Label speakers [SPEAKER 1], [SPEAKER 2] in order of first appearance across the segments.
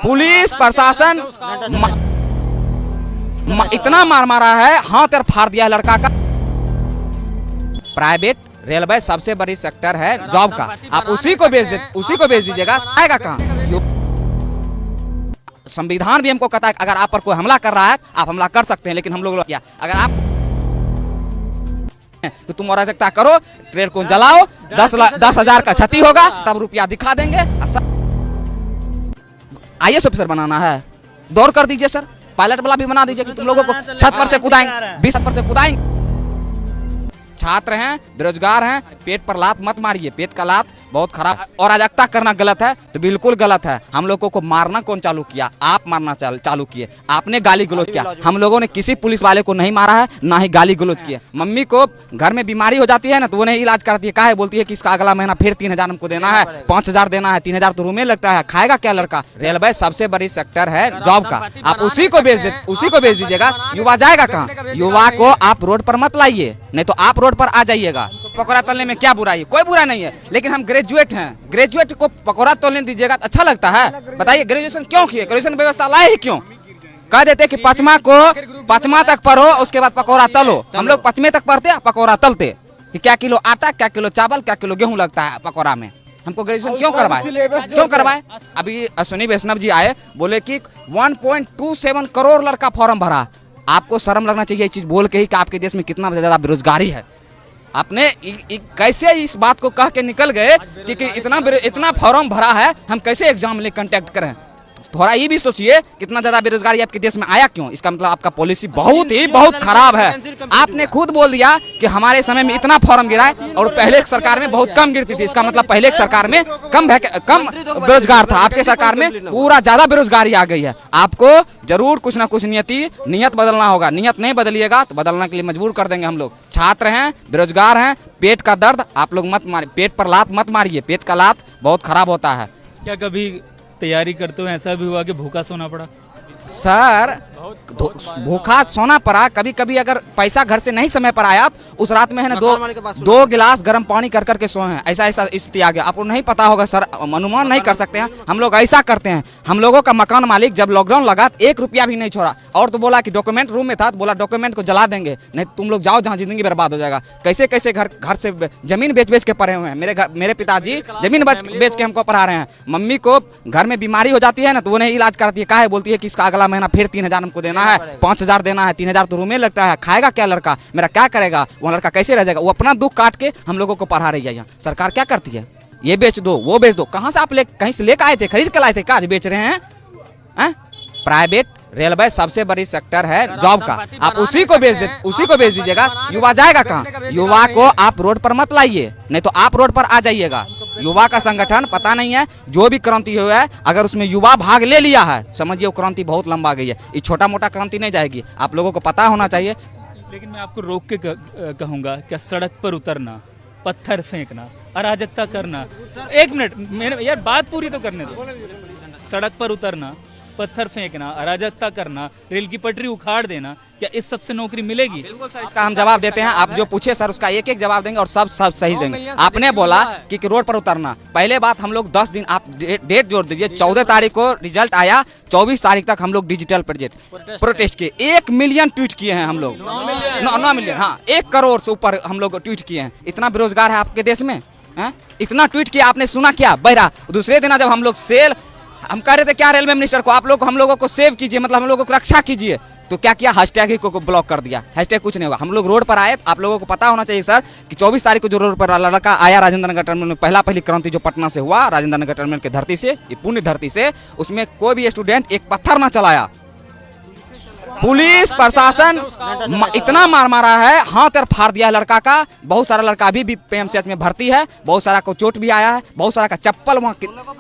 [SPEAKER 1] Police प्रशासन इतना मार मारा है, हाथ और फाड़ दिया लड़का का। प्राइवेट रेलवे सबसे बड़ी सेक्टर है जॉब का, आप उसी को बेच दीजिएगा, आएगा कहाँ? संविधान भी हमको कहता है अगर आप पर कोई हमला कर रहा है आप हमला कर सकते हैं, लेकिन हम लोग क्या, अगर आप तो तुम अराजकता करो, ट्रेन को जलाओ, 10,000 का क्षति होगा, तब रुपया दिखा देंगे। IAS ऑफिसर बनाना है, दौड़ कर दीजिए सर, पायलट वाला भी बना दीजिए कि तुम लोगों को छत पर से कूदाएंगे, 20 पर से कूदाएंगे। छात्र हैं, बेरोजगार हैं, पेट पर लात मत मारिए, पेट का लात बहुत खराब। और अराजकता करना गलत है तो बिल्कुल गलत है। हम लोगों को मारना कौन चालू किया? आप मारना चालू किए, आपने गाली गलौज किया। हम लोगों ने किसी पुलिस वाले को नहीं मारा है, ना ही गाली गलौज किया। मम्मी को घर में बीमारी हो जाती है ना तो वो नहीं इलाज कराती है, काहे बोलती है कि इसका अगला महीना फिर 3,000 हमको देना है, 5,000 देना है, 3,000 तो रूम में लगता है, खाएगा क्या लड़का? रेलवे सबसे बड़ी सेक्टर है जॉब का, आप उसी को बेच दीजिएगा। युवा जाएगा कहाँ? युवा को आप रोड पर मत लाइए, नहीं तो आप रोड पर आ जाइएगा। पकौड़ा तलने में क्या बुराई है? कोई बुरा नहीं है, लेकिन हम ग्रेजुएट हैं, ग्रेजुएट को पकौड़ा तोलने दीजिएगा तो अच्छा लगता है? बताइए, ग्रेजुएशन क्यों किए? ग्रेजुएशन व्यवस्था लाए ही क्यों? कह देते कि 5वां तक पढ़ो, उसके बाद पकौड़ा तलो। हम लोग 5वें तक पढ़ते, पकौड़ा तलते कि क्या किलो आटा, क्या किलो चावल, क्या किलो गेहूं लगता है पकौड़ा में। हमको ग्रेजुएशन क्यों करवाए? अभी अश्विनी वैष्णव जी आए, बोले कि 1.27 करोड़ लड़का फॉर्म भरा। आपको शर्म लगना चाहिए चीज बोल के ही कि आपके देश में कितना ज्यादा बेरोजगारी है। आपने कैसे इस बात को कह के निकल गए कि इतना फॉर्म भरा है, हम कैसे एग्जाम ले कंटेक्ट करें? थोड़ा ये भी सोचिए, कितना ज्यादा बेरोजगारी आपके देश में आया क्यों? इसका मतलब आपका पॉलिसी बहुत खराब है। आपने खुद बोल दिया कि हमारे समय में इतना फॉर्म गिरा है और पहले एक सरकार में बहुत कम गिरती थी। इसका मतलब पहले एक सरकार में कम बेरोजगार था, आपके सरकार में पूरा ज्यादा बेरोजगारी आ गई है। आपको जरूर कुछ ना कुछ नियत बदलना होगा। नियत नहीं बदलिएगा तो बदलने के लिए मजबूर कर देंगे हम लोग। छात्र हैं, बेरोजगार हैं, पेट का दर्द आप लोग मत मारिए, पेट पर लात मत मारिए, पेट का लात बहुत खराब होता है।
[SPEAKER 2] क्या कभी तैयारी करते हुए ऐसा भी हुआ कि भूखा सोना पड़ा? सर,
[SPEAKER 1] भूखा सोना पड़ा। कभी कभी अगर पैसा घर से नहीं समय पर आया तो उस रात में है ना 2 गिलास गर्म पानी कर करके सोए हैं। ऐसा स्थिति आ गया। आपको नहीं पता होगा सर, अनुमान नहीं कर सकते हैं। हम लोग ऐसा करते हैं। हम लोगों का मकान मालिक जब लॉकडाउन लगा 1 रुपया भी नहीं छोड़ा, और तो बोला कि डॉक्यूमेंट रूम में था तो बोला डॉक्यूमेंट को जला देंगे, नहीं तुम लोग जाओ जहाँ जिंदगी बर्बाद हो जाएगा। कैसे कैसे घर से जमीन बेच के पढ़े हुए हैं। मेरे पिताजी जमीन बेच के हमको पढ़ा रहे हैं। मम्मी को घर में बीमारी हो जाती है ना तो वो नहीं इलाज कराती है, काहे बोलती है कि इसका अगला महीना फिर 3,000 हमको देना है, 5,000 देना है, 3,000 तो रूम में लगता है, खाएगा क्या लड़का? मेरा क्या करेगा? वो लड़का कैसे रह जाएगा? वो अपना दुख काट के हम लोगों को पढ़ा रही है। यहाँ सरकार क्या करती है? ये बेच दो, वो बेच दो। कहाँ से आप कहीं से लेकर आए थे? खरीद कर लाए थे? क्या बेच रहे हैं? प्राइवेट रेलवे सबसे बड़ी सेक्टर है जॉब का, आप उसी को बेच दीजिएगा। युवा जाएगा कहाँ? युवा को आप रोड पर मत लाइए, नहीं तो आप रोड पर आ जाइएगा। युवा का संगठन पता नहीं है, जो भी क्रांति हुआ है अगर उसमें युवा भाग ले लिया है, समझिए वो क्रांति बहुत लंबा गई है। ये छोटा मोटा क्रांति नहीं जाएगी, आप लोगों को पता होना चाहिए।
[SPEAKER 2] लेकिन मैं आपको रोक के कहूँगा, क्या सड़क पर उतरना, पत्थर फेंकना, अराजकता करना, 1 मिनट यार बात पूरी तो करने दो। सड़क पर उतरना, पत्थर फेंकना, अराजकता करना, रेल की पटरी उखाड़ देना, क्या इस सब से नौकरी मिलेगी?
[SPEAKER 1] बिल्कुल सर, इसका हम जवाब देते हैं। आप जो पूछे सर उसका एक जवाब देंगे और सब सही देंगे। आपने बोला कि रोड पर उतरना, पहले बात हम लोग 10 दिन, आप डेट जोड़ दीजिए, 14 तारीख को रिजल्ट आया, 24 तारीख तक हम लोग डिजिटल प्रोटेस्ट किए। 1 मिलियन ट्वीट किए हैं हम लोग, 9 मिलियन, हाँ 1 करोड़ से ऊपर हम लोग ट्वीट किए हैं। इतना बेरोजगार है आपके देश में? इतना ट्वीट किया, आपने सुना क्या? बहरा दूसरे दिन जब हम लोग हम कह रहे थे क्या रेलवे मिनिस्टर को, आप लोग हम लोगों को सेव कीजिए, मतलब हम लोगों को रक्षा कीजिए, तो क्या किया? हैशटैग ही को ब्लॉक कर दिया। हैशटैग कुछ नहीं होगा। हम लोग रोड पर आए, आप लोगों को पता होना चाहिए सर कि 24 तारीख को जो रोड पर लड़का आया राजेंद्र नगर टर्मिनल में, पहली क्रांति जो पटना से हुआ, राजेंद्र नगर टर्मिनल की धरती से, ये पुण्य धरती से, उसमें कोई भी स्टूडेंट एक पत्थर ना चलाया। पुलिस प्रशासन इतना मार मारा है, हाथ और फाड़ दिया लड़का का। बहुत सारा लड़का अभी भी PMCH में भर्ती है, बहुत सारा को चोट भी आया है, बहुत सारा का चप्पल वहाँ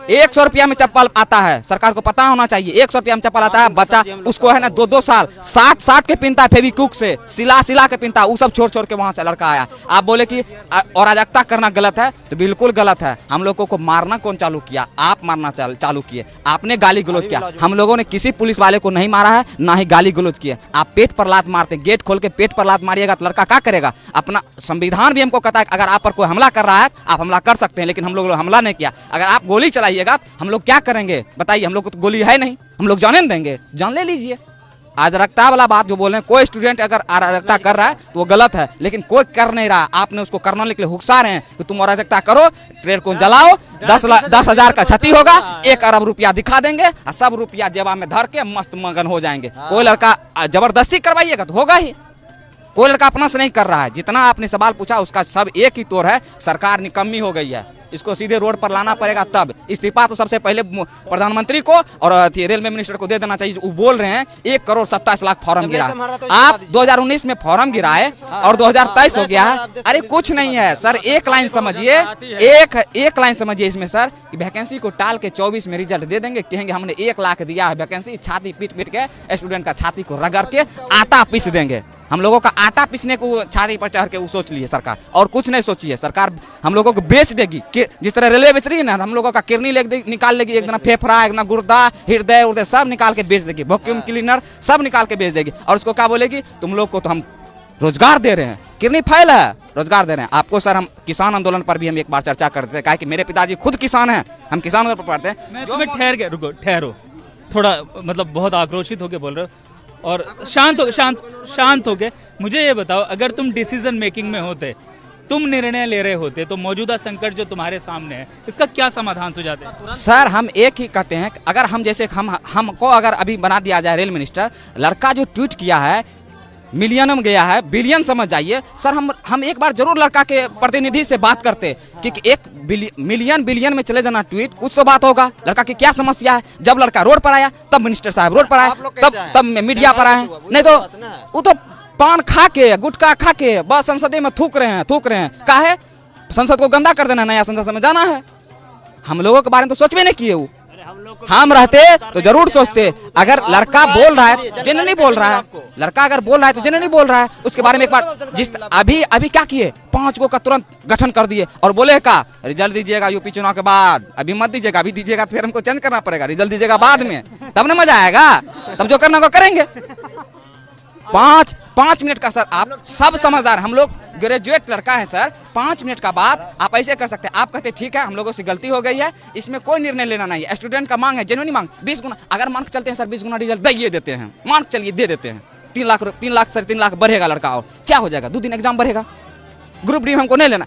[SPEAKER 1] 100 रुपया में चप्पल आता है। सरकार को पता होना चाहिए 100 रुपया में चप्पल आता है। बच्चा उसको है ना 2-2 साल 60 के पिनता है, फेविक्विक से सिला के पिनता, वो सब छोड़ के वहाँ से लड़का आया। आप बोले कि अराजकता करना गलत है, तो बिल्कुल गलत है। हम लोगों को मारना कौन चालू किया? आप मारना चालू किए, आपने गाली गलौज किया। हम लोगों ने किसी पुलिस वाले को नहीं मारा है, ना ही गाली गलौज किए। आप पेट पर लात मारते, गेट खोल के पेट पर लात मारिएगा तो लड़का क्या करेगा? अपना संविधान भी हमको कहता है अगर आप पर कोई हमला कर रहा है आप हमला कर सकते हैं, लेकिन हम लोग हमला नहीं किया। अगर आप गोली चलाइएगा हम लोग क्या करेंगे बताइए? हम लोग को तो गोली है नहीं, हम लोग जाने देंगे? जान ले लीजिए। अराजकता वाला बात जो बोल रहे हैं, कोई स्टूडेंट अगर अराजकता कर रहा है तो वो गलत है, लेकिन कोई कर नहीं रहा। आपने उसको करने के लिए हुक्सा रहे हैं कि तुम अराजकता करो, ट्रेन को जलाओ, 10,000 का क्षति होगा, 1 अरब रुपया दिखा देंगे और सब रुपया जेबा में धर के मस्त मगन हो जाएंगे। कोई लड़का जबरदस्ती करवाइएगा तो होगा ही। कोई लड़का अपना से नहीं कर रहा है। जितना आपने सवाल पूछा उसका सब एक ही तौर है, सरकार निकम्मी हो गई है। इसको सीधे रोड पर लाना पड़ेगा। तब इस्तीफा तो सबसे पहले प्रधानमंत्री को और रेलवे मिनिस्टर को दे देना चाहिए। वो बोल रहे हैं 1,27,00,000 फॉर्म गिरा। आप 2019 में फॉर्म गिराए और 2023 हो गया है। अरे कुछ नहीं है सर, एक लाइन समझिए, एक लाइन समझिए इसमें सर कि वैकेंसी को टाल के 24 में रिजल्ट दे देंगे। कहेंगे हमने 1 लाख दिया है वैकेंसी, छाती पीट पीट के स्टूडेंट का छाती को रगड़ के आटा पीस देंगे। हम लोगों का आटा पीसने को छाती पर चढ़ के वो सोच लिए सरकार, और कुछ नहीं सोची है सरकार। हम लोगों को बेच देगी, जिस तरह रेलवे बेच रही है ना, हम लोगों का किडनी निकाल लेगी, एक दिन फेफड़ा, एक दिन गुर्दा, हृदय उर्दय सब निकाल के बेच देगी, वैक्यूम क्लीनर सब निकाल के बेच देगी। और उसको क्या बोलेगी? तुम लोग को तो हम रोजगार दे रहे हैं। किडनी फाइल है, रोजगार दे रहे हैं आपको। सर हम किसान आंदोलन पर भी हम एक बार चर्चा करते थे, कहा कि मेरे पिताजी खुद किसान हैं, हम किसान पर पढ़ते हैं।
[SPEAKER 2] मैं तुम्हें ठहरो, थोड़ा मतलब बहुत आक्रोशित होकर बोल रहे हो और शांत हो के मुझे ये बताओ, अगर तुम डिसीजन मेकिंग में होते, तुम निर्णय ले रहे होते, तो मौजूदा संकट जो तुम्हारे सामने है इसका क्या समाधान सुझाते हैं?
[SPEAKER 1] सर हम एक ही कहते हैं, अगर हम जैसे हमको अगर अभी बना दिया जाए रेल मिनिस्टर, लड़का जो ट्वीट किया है मिलियन में गया है, बिलियन समझ जाइए सर। हम एक बार जरूर लड़का के प्रतिनिधि से बात करते कि 1 बिलियन में चले जाना ट्वीट, कुछ तो बात होगा। लड़का की क्या समस्या है? जब लड़का रोड पर आया तब मिनिस्टर साहब रोड पर आए, तब मीडिया पर आए। नहीं तो वो तो पान खा के, गुटखा खा के बस संसद में थूक रहे हैं। क्या है? संसद को गंदा कर देना, नया संसद में जाना है। हम लोगों के बारे में तो सोच भी नहीं किए। वो हम रहते तो जरूर सोचते। अगर लड़का बोल रहा है, जिन्हें नहीं बोल रहा है, लड़का अगर बोल रहा है तो जिन्हें नहीं बोल रहा है, उसके बारे में एक बार अभी क्या किए, 5 गो का तुरंत गठन कर दिए और बोले का रिजल्ट दीजिएगा यूपी चुनाव के बाद, अभी मत दीजिएगा, अभी दीजिएगा फिर हमको चेंज करना पड़ेगा, रिजल्ट दीजिएगा बाद में, तब ना मजा आएगा, तब जो करना वो करेंगे। 5 मिनट का सर, आप सब समझदार, हम लोग ग्रेजुएट लड़का है सर। 5 मिनट का बात आप ऐसे कर सकते हैं। आप कहते ठीक है हम लोगों से गलती हो गई है, इसमें कोई निर्णय लेना नहीं है। स्टूडेंट का मांग है, जेन्युइन मांग, 20 गुना अगर मान के चलते हैं सर, 20 गुना रिजल्ट दे देते हैं, मान के चलिए दे देते हैं, 3 लाख सर 3 लाख बढ़ेगा लड़का, और क्या हो जाएगा? 2 दिन एग्जाम बढ़ेगा। ग्रुप डी हमको नहीं लेना,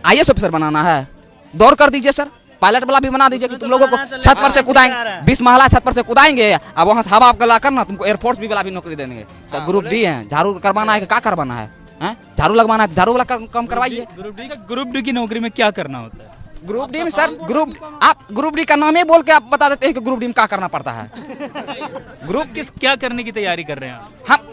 [SPEAKER 1] IAS ऑफिसर बनाना है, दौड़ कर दीजिए सर। पायलट वाला भी बना दीजिए कि तुम लोगों को छत पर से कूदाएंगे, 20 महला छत पर से कूदाएंगे, अब वहां से हवा गला करना, तुमको एयरफोर्स भी वाला भी नौकरी देंगे सर। ग्रुप डी है, झाड़ू करवाना है, क्या करवाना है? झाड़ू लगवाना है, झाड़ू वाला कम करवाइए।
[SPEAKER 2] ग्रुप डी की नौकरी में क्या करना होता है?
[SPEAKER 1] ग्रुप डी में सर, ग्रुप डी का नाम ही बोल के आप बता देते हैं कि ग्रुप डी में क्या करना पड़ता है।
[SPEAKER 2] क्या करने की तैयारी कर रहे हैं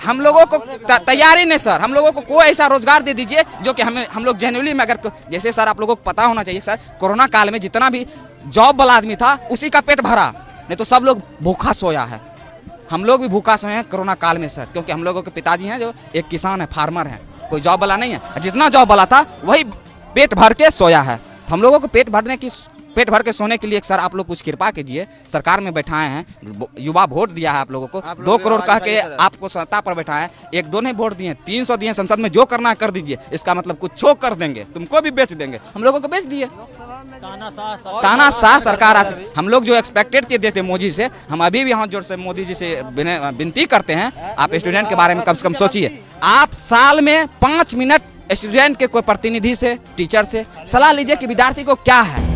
[SPEAKER 1] हम लोगों को तैयारी नहीं सर, हम लोगों को कोई ऐसा रोजगार दे दीजिए जो कि हम लोग जेन्युइनली में, अगर जैसे सर आप लोगों को पता होना चाहिए सर, कोरोना काल में जितना भी जॉब वाला आदमी था उसी का पेट भरा, नहीं तो सब लोग भूखा सोया है। हम लोग भी भूखा सोए हैं कोरोना काल में सर, क्योंकि हम लोगों के पिताजी हैं जो एक किसान है, फार्मर है, कोई जॉब वाला नहीं है। जितना जॉब वाला था वही पेट भर के सोया है। हम लोगों को पेट भर के सोने के लिए सर आप लोग कुछ कृपा कीजिए। सरकार में बैठाए हैं, युवा वोट दिया है आप लोगों को, 2 करोड़ कह के आपको सत्ता पर बैठाए हैं, 1-2 नहीं वोट दिए, 300 दिए संसद में, जो करना है कर दीजिए। इसका मतलब कुछ छो कर देंगे, तुमको भी बेच देंगे, हम लोगों को बेच दिए। तानाशाह सरकार आज, हम लोग जो एक्सपेक्टेड के देते मोदी से, हम अभी भी हाथ जोड़ से मोदी जी से विनती करते हैं, आप स्टूडेंट के बारे में कम से कम सोचिए। आप साल में 5 मिनट स्टूडेंट के कोई प्रतिनिधि से, टीचर से सलाह लीजिए कि विद्यार्थी को क्या है,